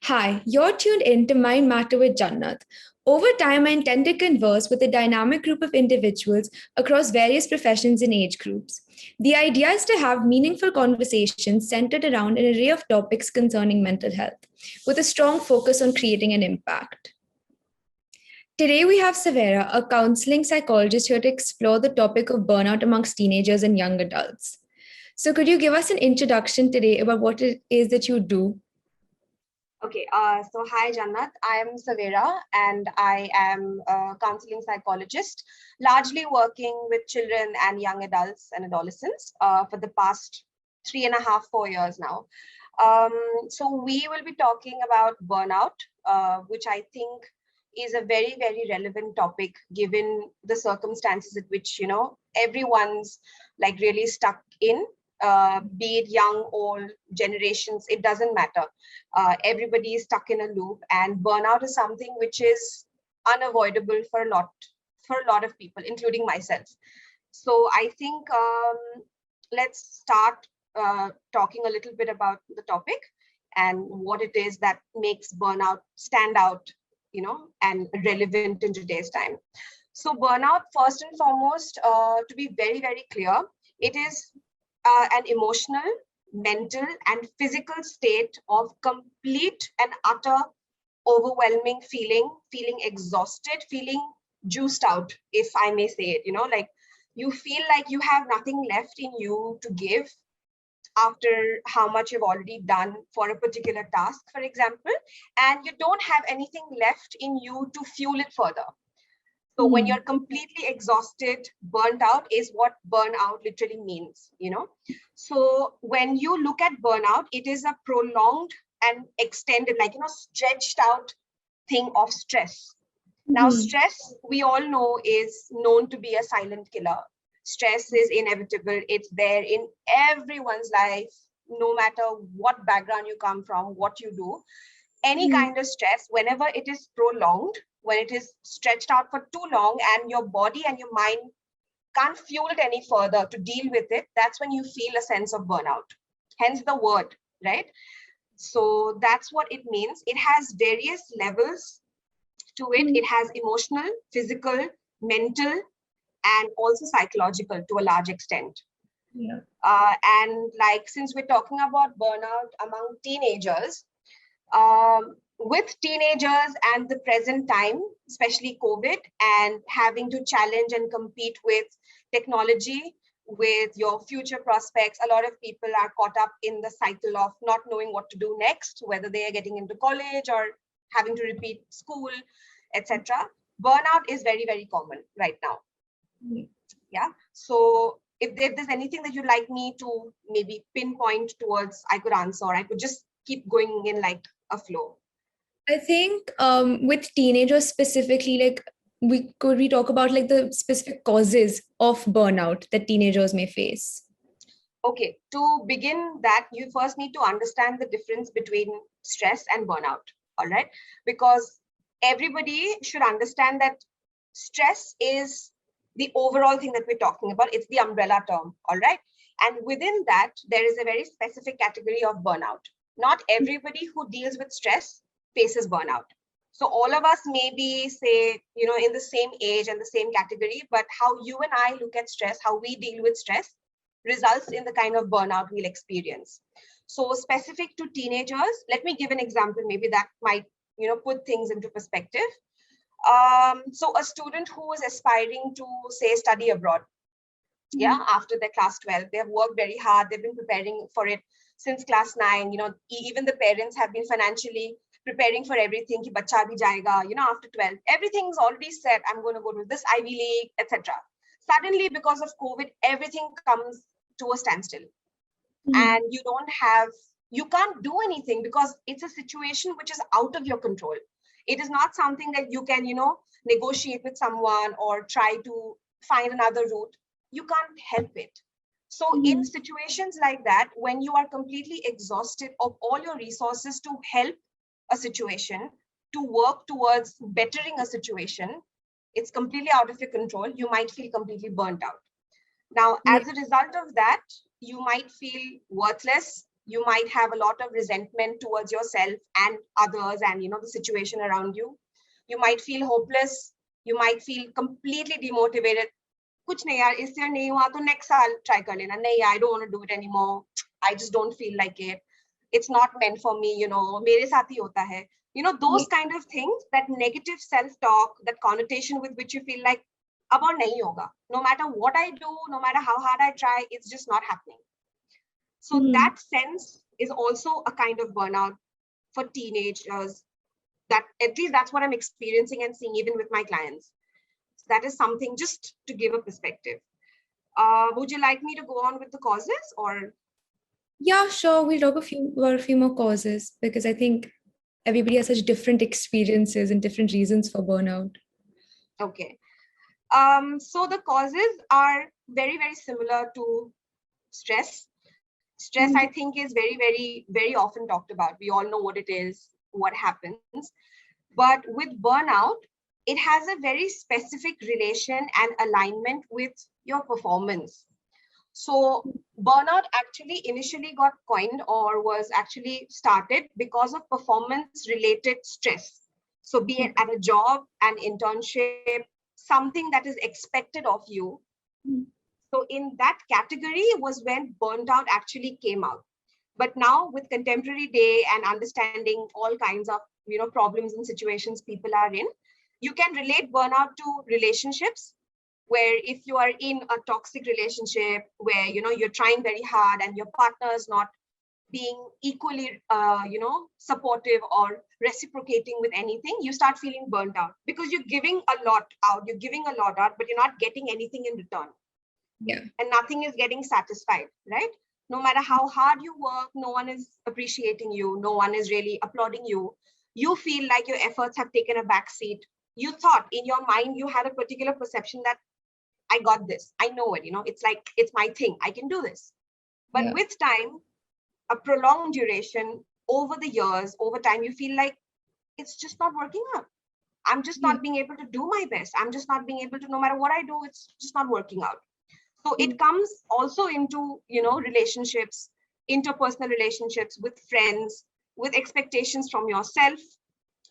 Hi, you're tuned in to Mind Matter with Jannat. Over time, I intend to converse with a dynamic group of individuals across various professions and age groups. The idea is to have meaningful conversations centered around an array of topics concerning mental health, with a strong focus on creating an impact. Today, we have Savera, a counseling psychologist, here to explore the topic of burnout amongst teenagers and young adults. So, could you give us an introduction today about what it is that you do? Okay, so hi Jannat, I am Savera and I am a counseling psychologist, largely working with children and young adults and adolescents for the past 3.5, 4 years now. So we will be talking about burnout, which I think is a very, very relevant topic given the circumstances at which, everyone's like really stuck in, be it young, old, generations, it doesn't matter. Everybody is stuck in a loop, and burnout is something which is unavoidable for a lot of people, including myself. So I think let's start talking a little bit about the topic and what it is that makes burnout stand out, and relevant in today's time. So burnout, first and foremost, to be very, very clear, it is an emotional, mental, and physical state of complete and utter overwhelming feeling exhausted, feeling juiced out, if I may say it, like you feel like you have nothing left in you to give after how much you've already done for a particular task, for example, and you don't have anything left in you to fuel it further. So when you're completely exhausted, burnt out is what burnout literally means, So when you look at burnout, it is a prolonged and extended, stretched out thing of stress. Now, stress, we all know, is known to be a silent killer. Stress is inevitable. It's there in everyone's life, no matter what background you come from, what you do. Any kind of stress, whenever it is prolonged, when it is stretched out for too long and your body and your mind can't fuel it any further to deal with it, that's when you feel a sense of burnout. Hence the word, right? So that's what it means. It has various levels to it. It has emotional, physical, mental, and also psychological to a large extent. Yeah. And since we're talking about burnout among teenagers, with teenagers and the present time, especially COVID, and having to challenge and compete with technology, with your future prospects, a lot of people are caught up in the cycle of not knowing what to do next, whether they are getting into college or having to repeat school, etc. Burnout is very, very common right now. Yeah. So if there's anything that you'd like me to maybe pinpoint towards, I could answer, or I could just keep going in like a flow. I think with teenagers specifically, we talk about like the specific causes of burnout that teenagers may face. Okay, to begin that, you first need to understand the difference between stress and burnout, all right? Because everybody should understand that stress is the overall thing that we're talking about. It's the umbrella term, all right? And within that, there is a very specific category of burnout. Not everybody who deals with stress faces burnout. So all of us may be, say, in the same age and the same category, but how you and I look at stress, how we deal with stress, results in the kind of burnout we'll experience. So specific to teenagers, let me give an example, maybe that might, put things into perspective. So a student who is aspiring to, say, study abroad, after their class 12, they have worked very hard. They've been preparing for it since class 9. Even the parents have been financially preparing for everything. Ki bacha bhi jayega, after 12, everything's already set. I'm going to go to this Ivy League, etc. Suddenly, because of COVID, everything comes to a standstill, and you can't do anything because it's a situation which is out of your control. It is not something that you can, negotiate with someone or try to find another route. You can't help it. So in situations like that, when you are completely exhausted of all your resources to help a situation, to work towards bettering a situation, it's completely out of your control. You might feel completely burnt out. Now, as a result of that, you might feel worthless, You might have a lot of resentment towards yourself and others and, the situation around you. You might feel hopeless. You might feel completely demotivated. कुछ नहीं यार, इस year नहीं हुआ तो next साल try कर लेना. नहीं, I don't want to do it anymore. I just don't feel like it. It's not meant for me, मेरे साथ ही होता है. Those kind of things, that negative self-talk, that connotation with which you feel like, अब और नहीं होगा. No matter what I do, no matter how hard I try, it's just not happening. So that sense is also a kind of burnout for teenagers. That at least that's what I'm experiencing and seeing even with my clients. So that is something just to give a perspective. Would you like me to go on with the causes or? Yeah, sure. We'll talk about a few more causes because I think everybody has such different experiences and different reasons for burnout. Okay. So the causes are very, very similar to stress. Stress, I think, is very, very, very often talked about. We all know what it is, what happens. But with burnout, it has a very specific relation and alignment with your performance. So burnout actually initially got coined or was actually started because of performance-related stress. So be it at a job, an internship, something that is expected of you. So in that category was when burnt out actually came out. But now with contemporary day and understanding all kinds of problems and situations people are in, you can relate burnout to relationships, where if you are in a toxic relationship where you're trying very hard and your partner is not being equally supportive or reciprocating with anything, you start feeling burnt out because you're giving a lot out, but you're not getting anything in return. Yeah. And nothing is getting satisfied, right? No matter how hard you work, no one is appreciating you. No one is really applauding you. You feel like your efforts have taken a back seat. You thought in your mind, you had a particular perception that I got this. I know it, it's like, it's my thing. I can do this. But with time, a prolonged duration over the years, over time, you feel like it's just not working out. I'm just not being able to do my best. I'm just not being able to, no matter what I do, it's just not working out. So it comes also into, relationships, interpersonal relationships with friends, with expectations from yourself.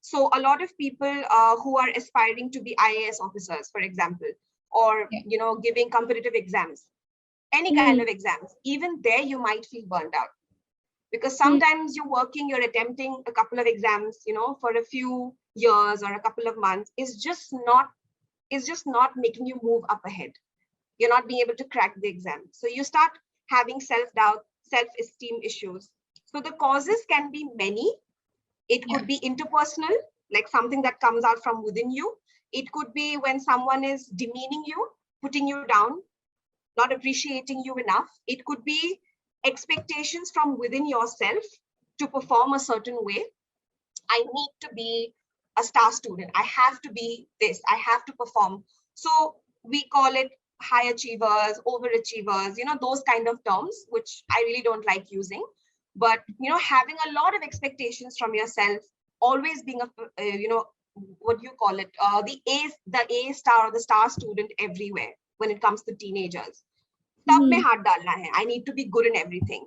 So a lot of people who are aspiring to be IAS officers, for example, or, giving competitive exams, any kind of exams, even there you might feel burned out. Because sometimes you're working, you're attempting a couple of exams, for a few years or a couple of months, is just not making you move up ahead. You're not being able to crack the exam. So you start having self-doubt, self-esteem issues. So the causes can be many. It could be interpersonal, like something that comes out from within you. It could be when someone is demeaning you, putting you down, not appreciating you enough. It could be expectations from within yourself to perform a certain way. I need to be a star student. I have to be this. I have to perform. So we call it high achievers, overachievers, those kind of terms, which I really don't like using. But, having a lot of expectations from yourself, always being what do you call it? The A star or the star student everywhere when it comes to teenagers. Tab mein haath dalna hai. I need to be good in everything.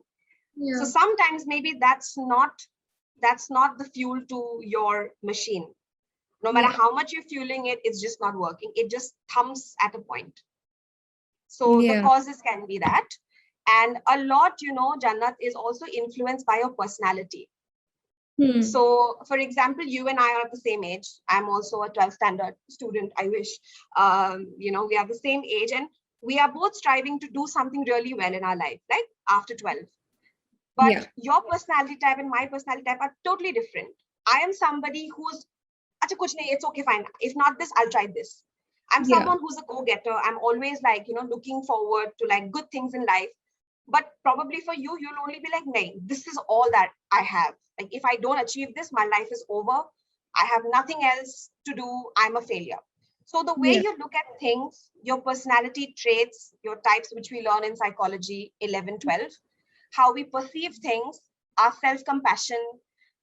So sometimes maybe that's not the fuel to your machine. No matter how much you're fueling it, it's just not working. It just thumbs at a point. So the causes can be that. And a lot, Jannat, is also influenced by your personality. So, for example, you and I are the same age. I'm also a 12th standard student, I wish. We are the same age and we are both striving to do something really well in our life, like after 12. But your personality type and my personality type are totally different. I am somebody who's, Acha, kuch nahi, it's okay, fine. If not this, I'll try this. I'm someone who's a go-getter. I'm always like, looking forward to like good things in life. But probably for you, you'll only be like, nay, this is all that I have. Like, if I don't achieve this, my life is over. I have nothing else to do. I'm a failure. So the way you look at things, your personality traits, your types, which we learn in psychology 11, 12, how we perceive things, our self-compassion,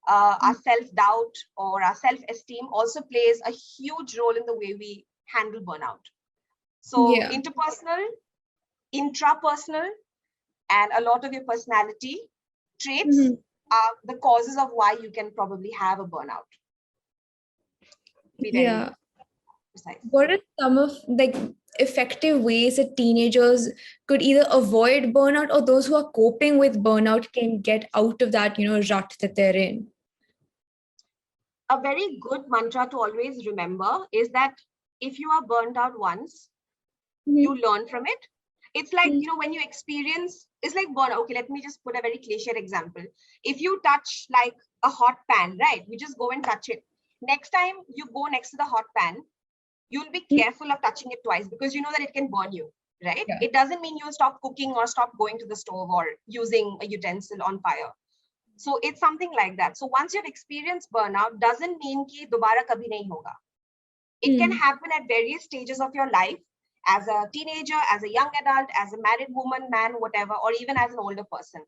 our self-doubt or our self-esteem also plays a huge role in the way we handle burnout. So interpersonal, intrapersonal, and a lot of your personality traits are the causes of why you can probably have a burnout. Be very precise. What are some of effective ways that teenagers could either avoid burnout, or those who are coping with burnout can get out of that, rut that they're in? A very good mantra to always remember is that if you are burned out once, you learn from it. It's like, when you experience, it's like burnout. Okay, let me just put a very cliched example. If you touch like a hot pan, right? You just go and touch it. Next time you go next to the hot pan, you'll be careful of touching it twice because you know that it can burn you, right? Yeah. It doesn't mean you'll stop cooking or stop going to the stove or using a utensil on fire. So it's something like that. So once you've experienced burnout, doesn't mean ki dobara kabhi nahi hoga. It can happen at various stages of your life, as a teenager, as a young adult, as a married woman, man, whatever, or even as an older person.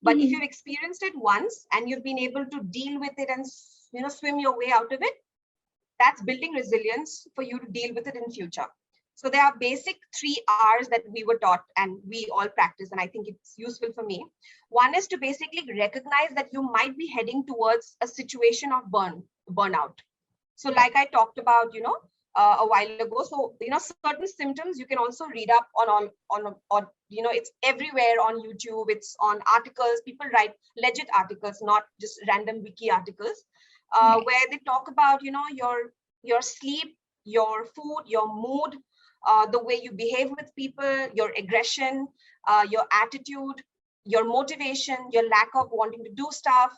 But if you've experienced it once and you've been able to deal with it and swim your way out of it, that's building resilience for you to deal with it in future. So there are basic 3 R's that we were taught and we all practice, and I think it's useful for me. One is to basically recognize that you might be heading towards a situation of burnout. So like I talked about, a while ago. So, certain symptoms you can also read up on, it's everywhere on YouTube, it's on articles. People write legit articles, not just random wiki articles, where they talk about, your sleep, your food, your mood, the way you behave with people, your aggression, your attitude, your motivation, your lack of wanting to do stuff,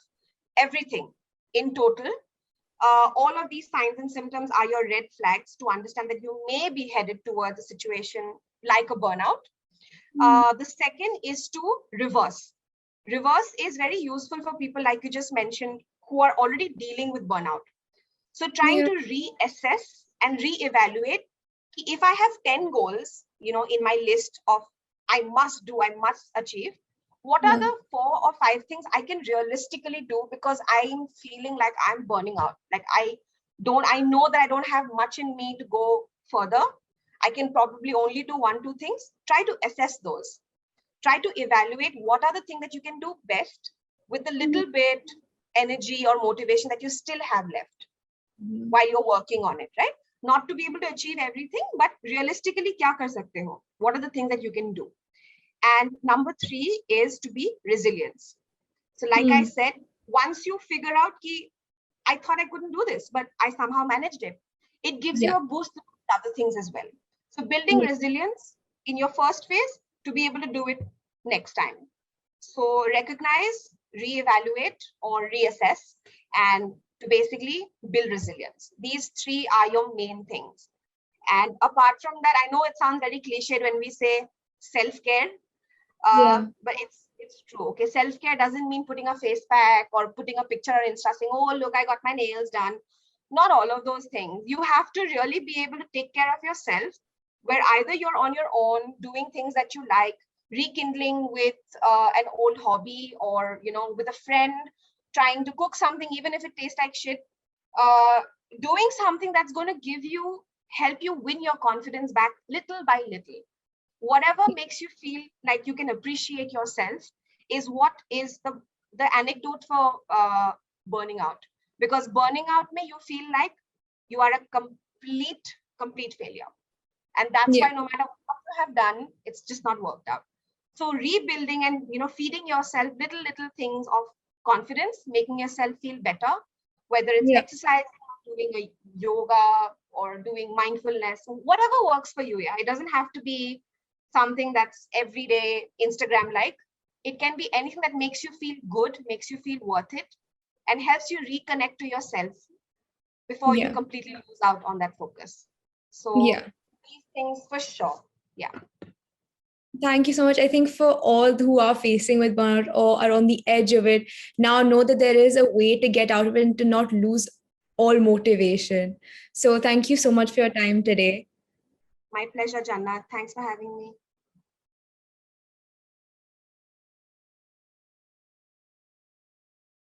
everything in total. All of these signs and symptoms are your red flags to understand that you may be headed towards a situation like a burnout. The second is to reverse. Reverse is very useful for people, like you just mentioned, who are already dealing with burnout. So trying to reassess and reevaluate. If I have 10 goals, in my list of I must do, I must achieve, what are the 4 or 5 things I can realistically do because I'm feeling like I'm burning out? Like I know that I don't have much in me to go further. I can probably only do 1, 2 things. Try to assess those. Try to evaluate what are the things that you can do best with the little bit energy or motivation that you still have left while you're working on it, right? Not to be able to achieve everything, but realistically, kya kar sakte ho? What are the things that you can do? And number 3 is to be resilience. So like I said, once you figure out ki, I thought I couldn't do this, but I somehow managed it. It gives you a boost to other things as well. So building resilience in your first phase to be able to do it next time. So recognize, reevaluate or reassess, and to basically build resilience. These 3 are your main things. And apart from that, I know it sounds very cliched when we say self-care, but it's true. Okay, self-care doesn't mean putting a face pack or putting a picture on Insta saying, oh, look, I got my nails done. Not all of those things. You have to really be able to take care of yourself, where either you're on your own doing things that you like, rekindling with an old hobby, or with a friend, trying to cook something even if it tastes like shit, doing something that's going to help you win your confidence back little by little. Whatever makes you feel like you can appreciate yourself is what is the anecdote for burning out. Because burning out may you feel like you are a complete failure. And that's why no matter what you have done, it's just not worked out. So rebuilding and feeding yourself little things of confidence, making yourself feel better, whether it's exercise, doing a yoga or doing mindfulness, whatever works for you. Yeah, it doesn't have to be something that's everyday Instagram like. It can be anything that makes you feel good, makes you feel worth it, and helps you reconnect to yourself before you completely lose out on that focus. So these things for sure. Yeah. Thank you so much. I think for all who are facing with burnout or are on the edge of it, now know that there is a way to get out of it and to not lose all motivation. So thank you so much for your time today. My pleasure, Jannat. Thanks for having me.